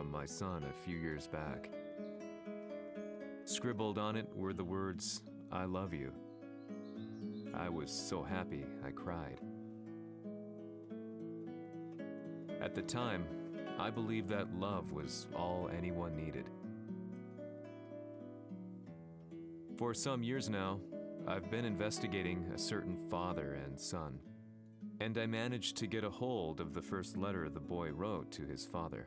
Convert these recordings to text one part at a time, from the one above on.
from my son a few years back. Scribbled on it were the words, "I love you." I was so happy I cried. At the time, I believed that love was all anyone needed. For some years now, I've been investigating a certain father and son, and I managed to get a hold of the first letter the boy wrote to his father.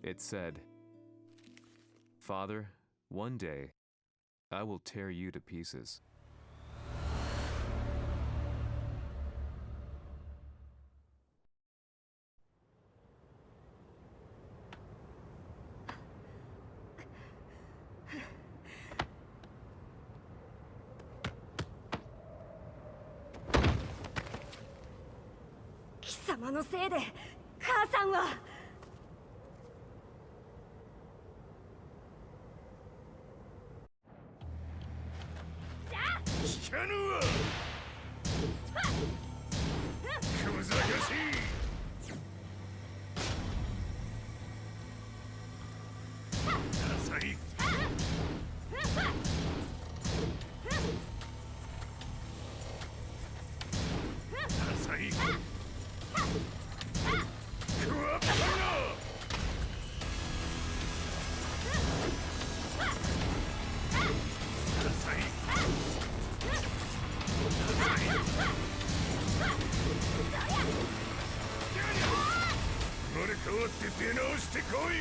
It said, "Father, one day, I will tear you to pieces." "貴様のせいで母さんは..." 聞かぬわ。小賢しい。ダサい。ダサい。クワッパの。ダサい。生まれ変わって出直してこい。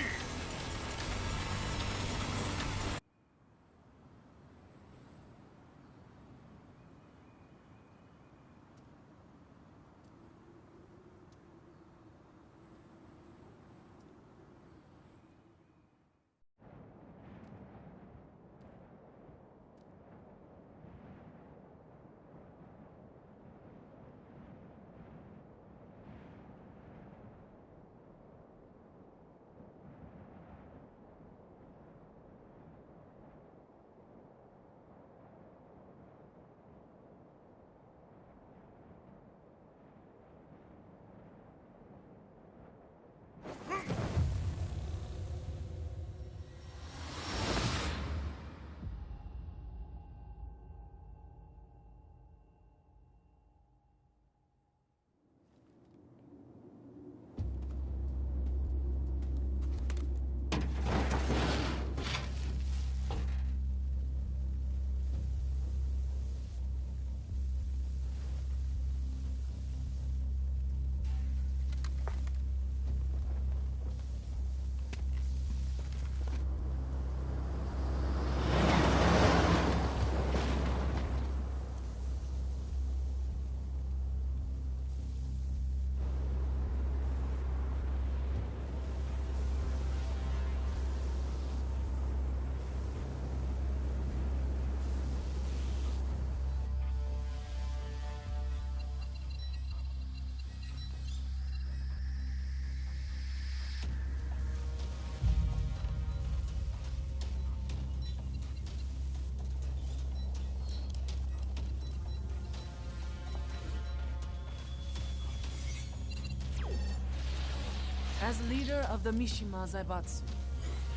As leader of the Mishima Zaibatsu,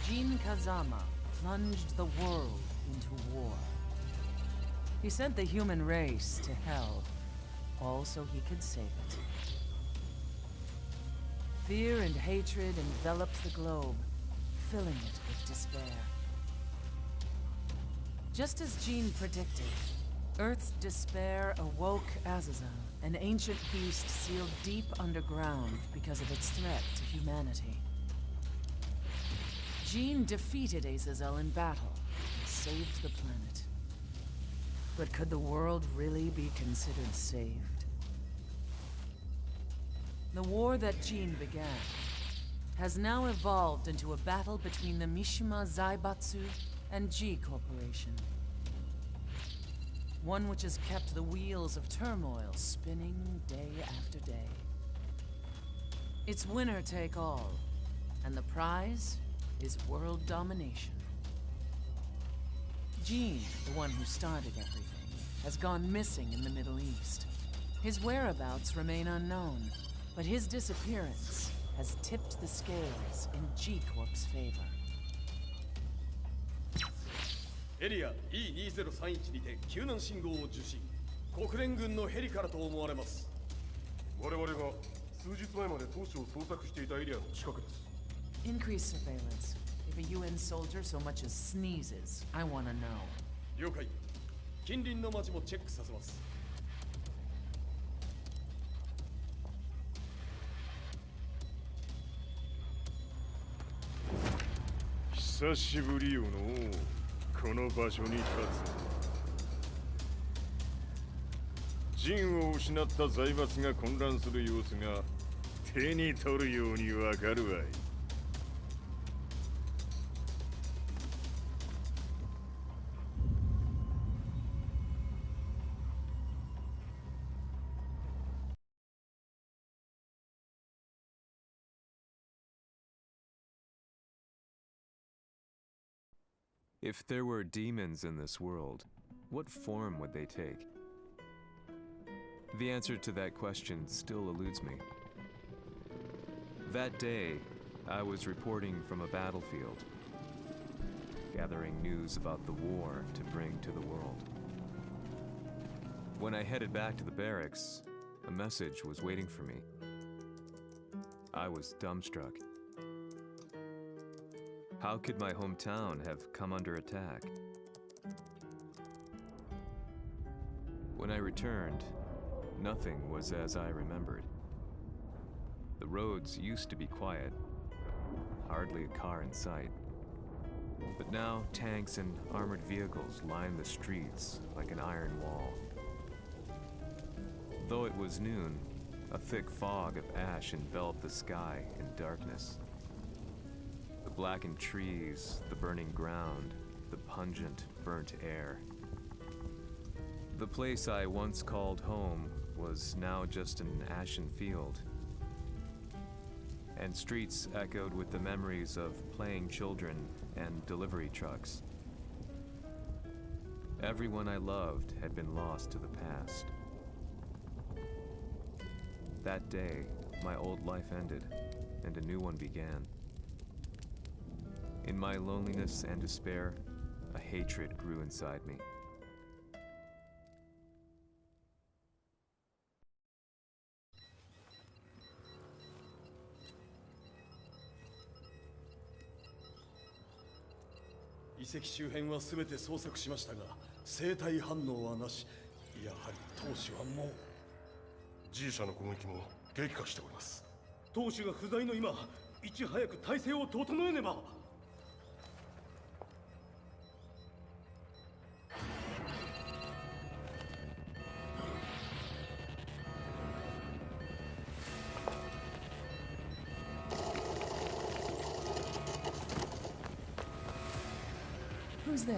Jin Kazama plunged the world into war. He sent the human race to hell, all so he could save it. Fear and hatred enveloped the globe, filling it with despair. Just as Jin predicted, Earth's despair awoke Azazel, an ancient beast sealed deep underground because of its threat to humanity. Jin defeated Azazel in battle and saved the planet. But could the world really be considered saved? The war that Jin began has now evolved into a battle between the Mishima Zaibatsu and G Corporation. One which has kept the wheels of turmoil spinning day after day. It's winner take all, and the prize is world domination. Jin, the one who started everything, has gone missing in the Middle East. His whereabouts remain unknown, but his disappearance has tipped the scales in G-Corp's favor. エリア E2031 にて救難信号を受信。国連軍のヘリからと思われます。我々が数日前まで当初を捜索していたエリアの近くです。 Increase surveillance. If a UN soldier so much as sneezes, I want to know. 了解。近隣の町もチェックさせます。久しぶりよのこの場所に立つ。陣を失った財閥が混乱する様子が手に取るようにわかるわい。If there were demons in this world, what form would they take? The answer to that question still eludes me. That day, I was reporting from a battlefield, gathering news about the war to bring to the world. When I headed back to the barracks, a message was waiting for me. I was dumbstruck. How could my hometown have come under attack? When I returned, nothing was as I remembered. The roads used to be quiet, hardly a car in sight. But now tanks and armored vehicles line the streets like an iron wall. Though it was noon, a thick fog of ash enveloped the sky in darkness. The blackened trees, the burning ground, the pungent, burnt air. The place I once called home was now just an ashen field, and streets echoed with the memories of playing children and delivery trucks. Everyone I loved had been lost to the past. That day, my old life ended, and a new one began. In my loneliness and despair, a hatred grew inside me.遺跡周辺は全て捜索しましたが、生体反応はなし。やはり当主はもう。G 社の攻撃も激化しております。当主が不在の今、いち早く体制を整えねば。Who's there?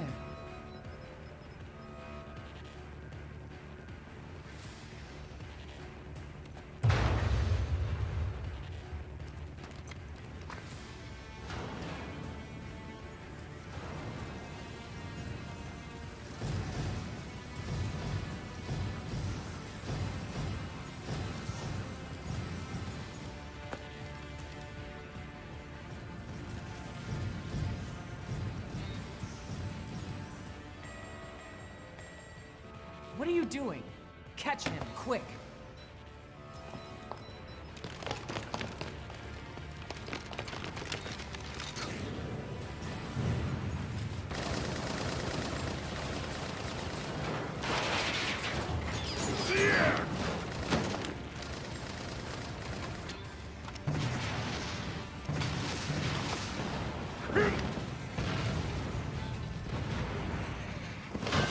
What are you doing? Catch him, quick!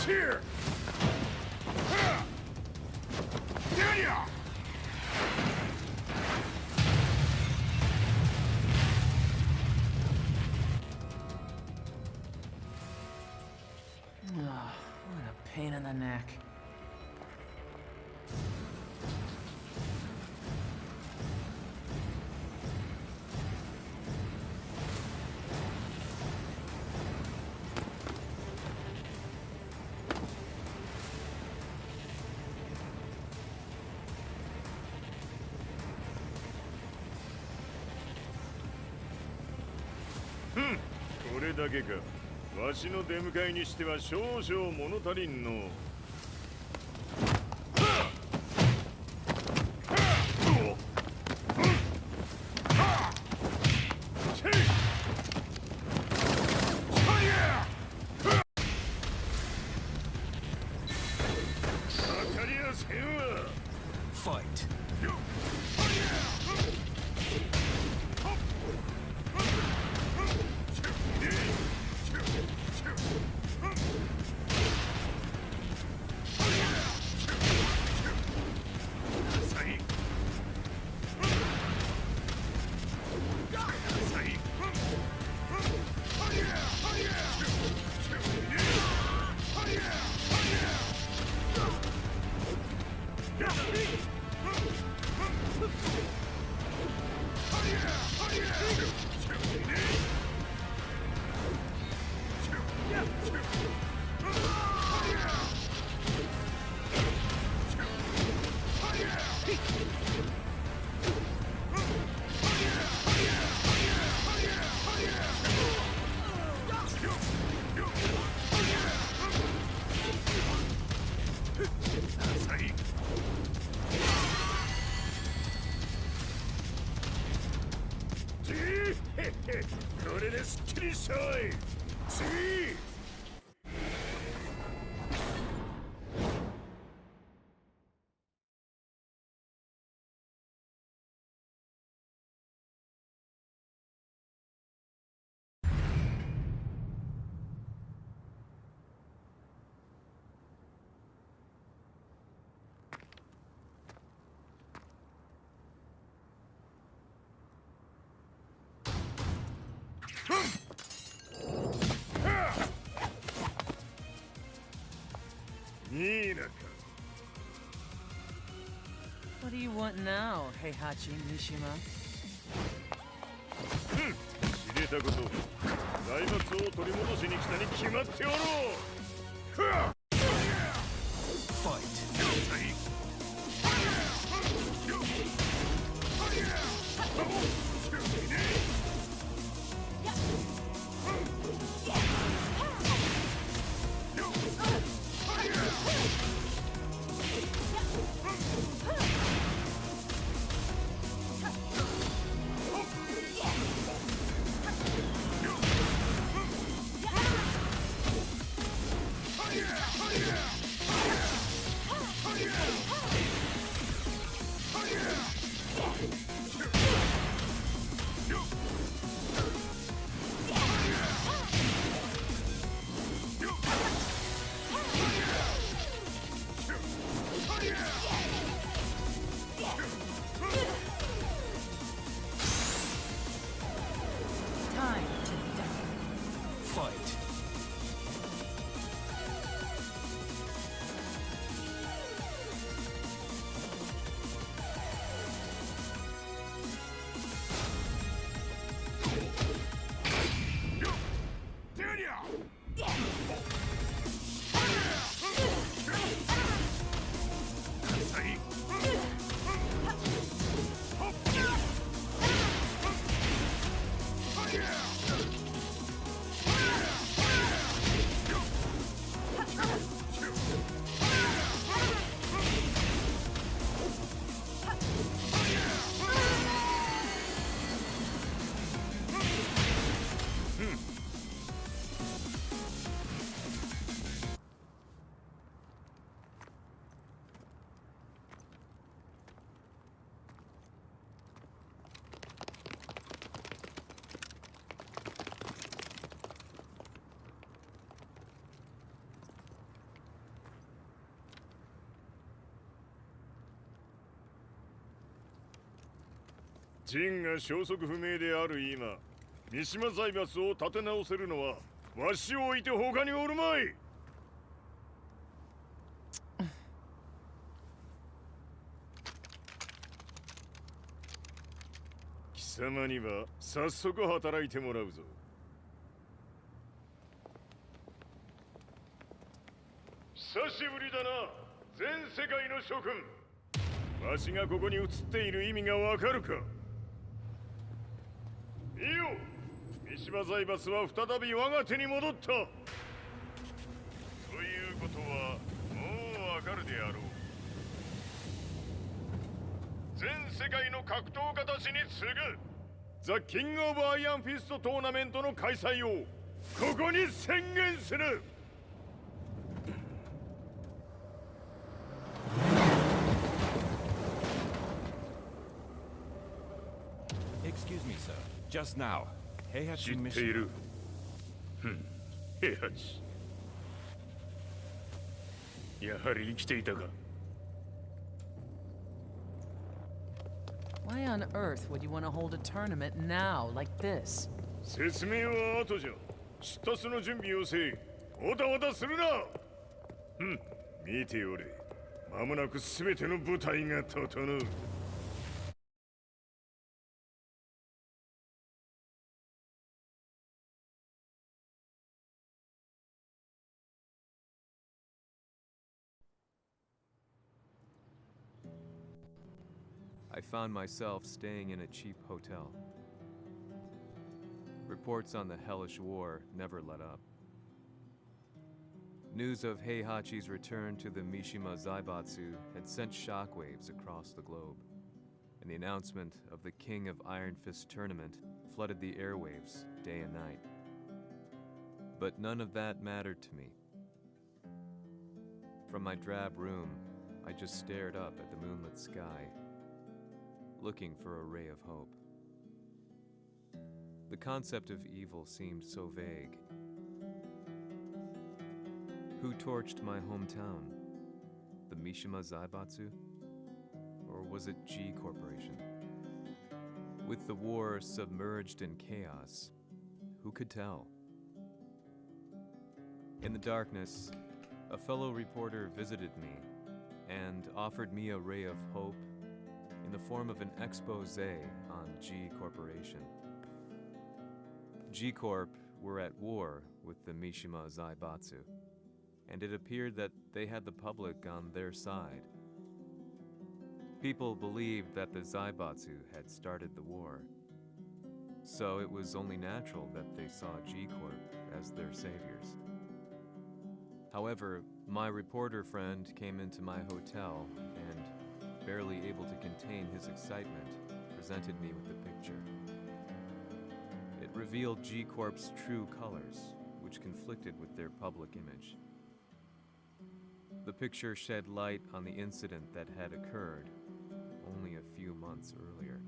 Here! What a pain in the neck. これだけか。わしの出迎えにしては少々物足りんの。Fight.これですっきりしたい。次。いいなか。What do you want now, Heihachi Mishima? 知れたこと。財閥を取り戻しに来たに決まっておろう。Fight. Time to die. Fight.陣が消息不明である今、三島財閥を立て直せるのはわしを置いて他におるまい。貴様には早速働いてもらうぞ。久しぶりだな、全世界の諸君。わしがここに映っている意味がわかるか。見よ、三島財閥は再び我が手に戻った。ということはもうわかるであろう。全世界の格闘家たちに次ぐザ・キング・オブ・アイアンフィストトーナメントの開催をここに宣言する。Excuse me, sir. Just now, 知 Heihachi ってい mission. る。平八。やはり生きていたか。Why on earth would you want to hold a tournament now, like this? 説明は後じゃ。出立の準備をせい。おたわたするな。見ておれ。間もなく全ての部隊が整う。I found myself staying in a cheap hotel. Reports on the hellish war never let up. News of Heihachi's return to the Mishima Zaibatsu had sent shockwaves across the globe, and the announcement of the King of Iron Fist tournament flooded the airwaves day and night. But none of that mattered to me. From my drab room, I just stared up at the moonlit sky, looking for a ray of hope. The concept of evil seemed so vague. Who torched my hometown? The Mishima Zaibatsu? Or was it G Corporation? With the war submerged in chaos, who could tell? In the darkness, a fellow reporter visited me and offered me a ray of hope in the form of an expose on G Corporation. G Corp were at war with the Mishima Zaibatsu, and it appeared that they had the public on their side. People believed that the Zaibatsu had started the war, so it was only natural that they saw G Corp as their saviors. However, my reporter friend came into my hotel and, barely able to contain his excitement, presented me with the picture. It revealed G Corp's true colors, which conflicted with their public image. The picture shed light on the incident that had occurred only a few months earlier.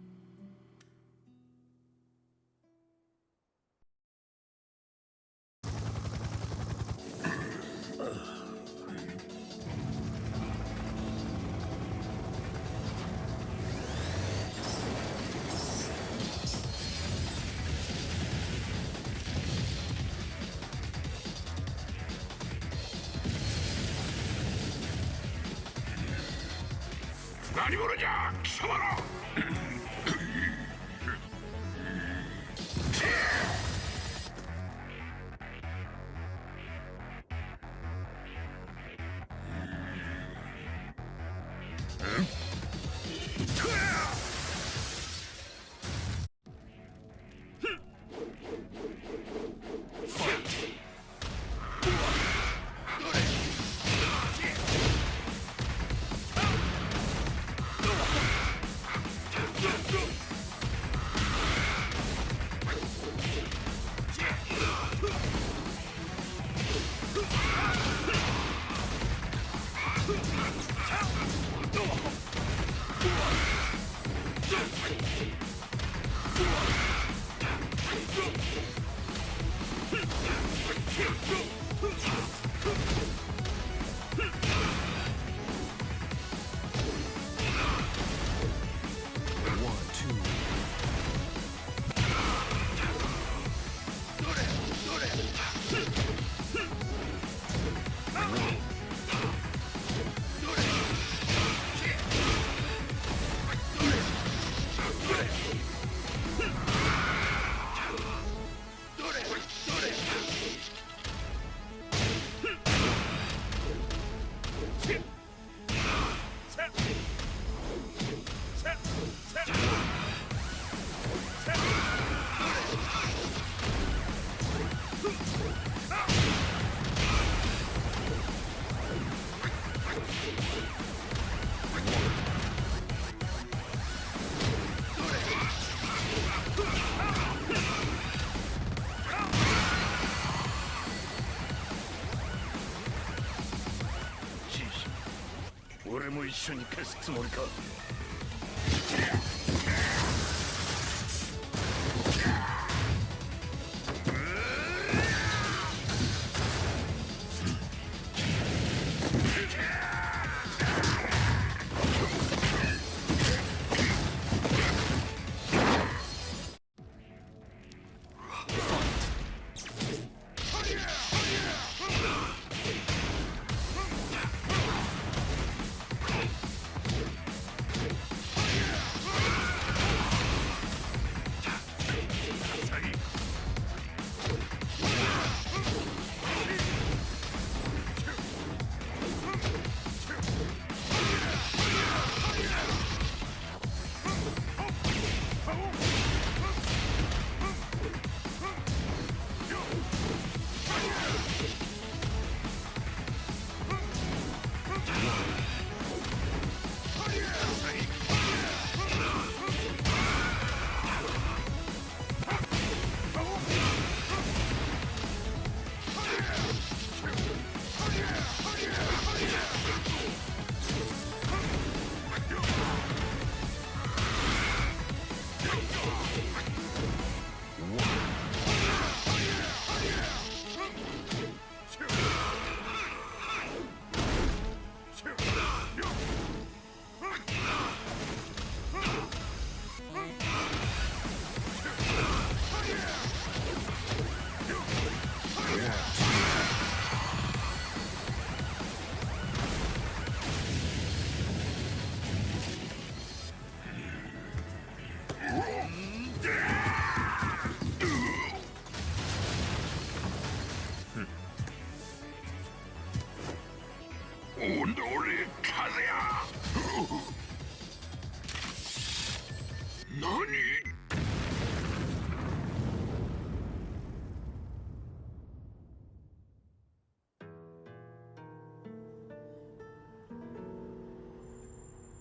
緒に消すつもりか。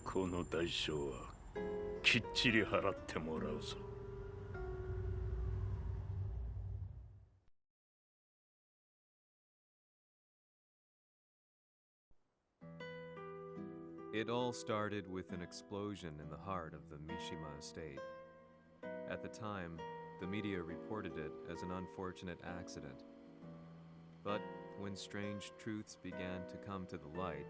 この代償はきっちり払ってもらうぞ。It all started with an explosion in the heart of the Mishima estate. At the time, the media reported it as an unfortunate accident. But when strange truths began to come to the light,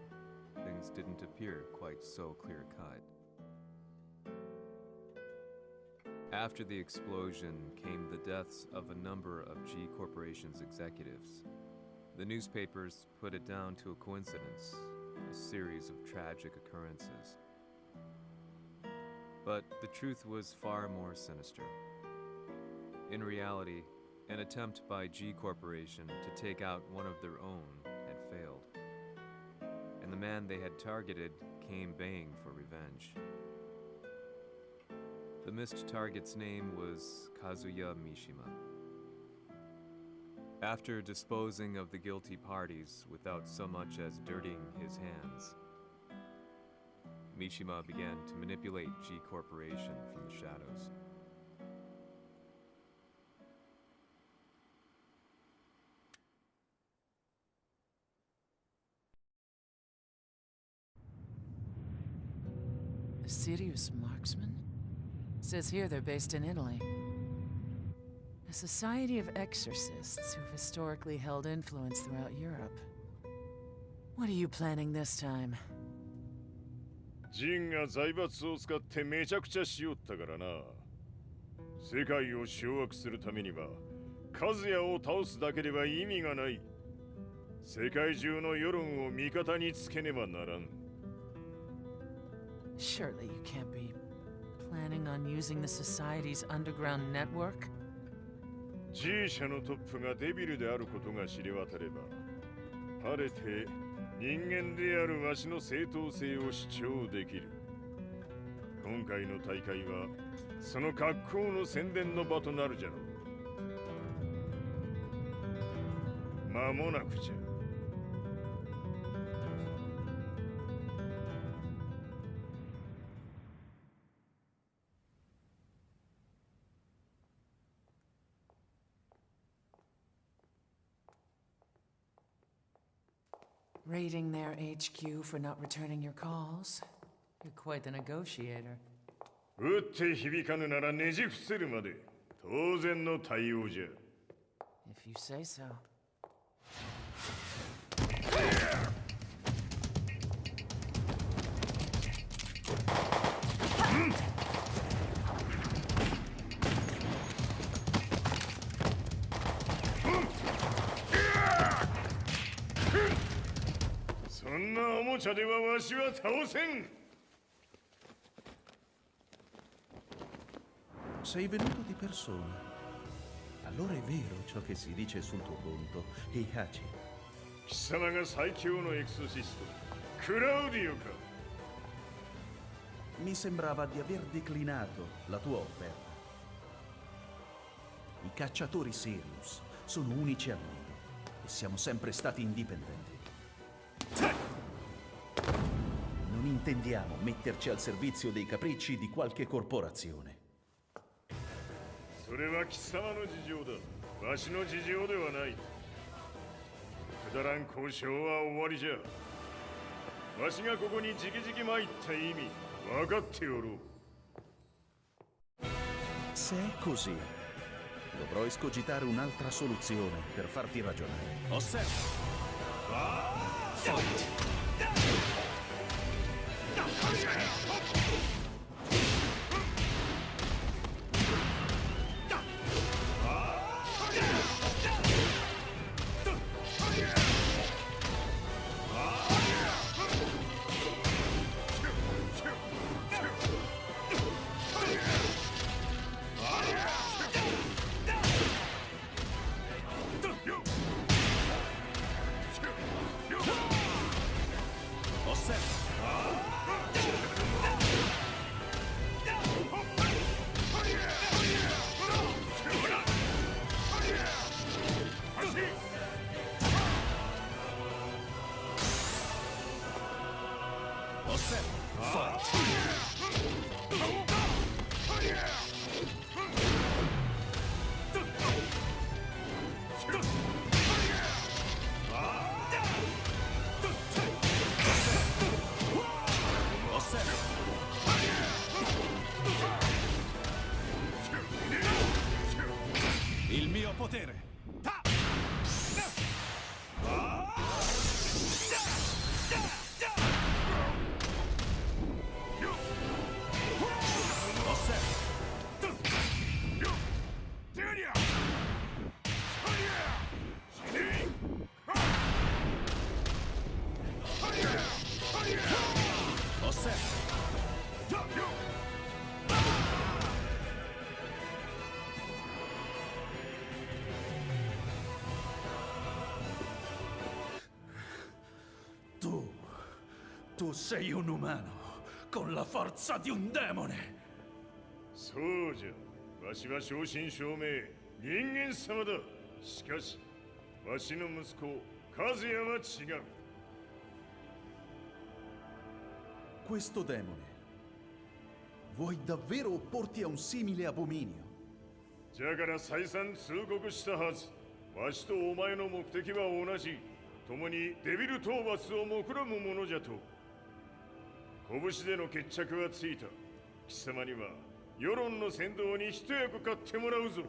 things didn't appear quite so clear-cut. After the explosion came the deaths of a number of G Corporation's executives. The newspapers put it down to a coincidence, a series of tragic occurrences. But the truth was far more sinister. In reality, an attempt by G Corporation to take out one of their own had failed, and the man they had targeted came baying for revenge. The missed target's name was Kazuya Mishima. After disposing of the guilty parties without so much as dirtying his hands, Mishima began to manipulate G Corporation from the shadows. A serious marksman? Says here they're based in Italy. A society of exorcists who've historically held influence throughout Europe. What are you planning this time? ジンが財閥を使ってめちゃくちゃしよったからな。世界を掌握するためには和也を倒すだけでは意味がない。世界中の世論を味方につけねばならん。Surely you can't be planning on using the society's underground network? G 社のトップがデビルであることが知れ渡れば、晴れて人間であるわしの正当性を主張できる。今回の大会はその格好の宣伝の場となるじゃろう。間もなくじゃ。Raiding their HQ for not returning your calls. You're quite the negotiator. 撃って響かぬならねじ伏せるまで当然の対応じゃ。 If you say so. Hmm? そんなおもちゃではわしは倒せん。 Sei venuto di persona. Allora è vero ciò che si dice sul tuo conto, Heihachi. 貴様が最強のエクソシスト、クラウディオか。 Mi sembrava di aver declinato la tua offerta. I cacciatori Sirius sono unici al mondo e siamo sempre stati indipendenti. Non intendiamo metterci al servizio dei capricci di qualche corporazione. それは貴様の事情だ。わしの事情ではない。くだらん交渉は終わりじゃ。わしがここに直々参った意味、分かっておろう。 Se è così, dovrò escogitare un'altra soluzione per farti ragionare. Osserva! Il mio potere! Tu sei un umano, con la forza di un demone! そうじゃ。わしは正真正銘人間様だ。しかし、わしの息子、和也は違う。 Questo demone, vuoi davvero opporti a un simile abominio? じゃから再三通告したはず。わしとお前の目的は同じ。共にデビル討伐を目論むものじゃと。拳での決着はついた。貴様には世論の先導に一役買ってもらうぞ。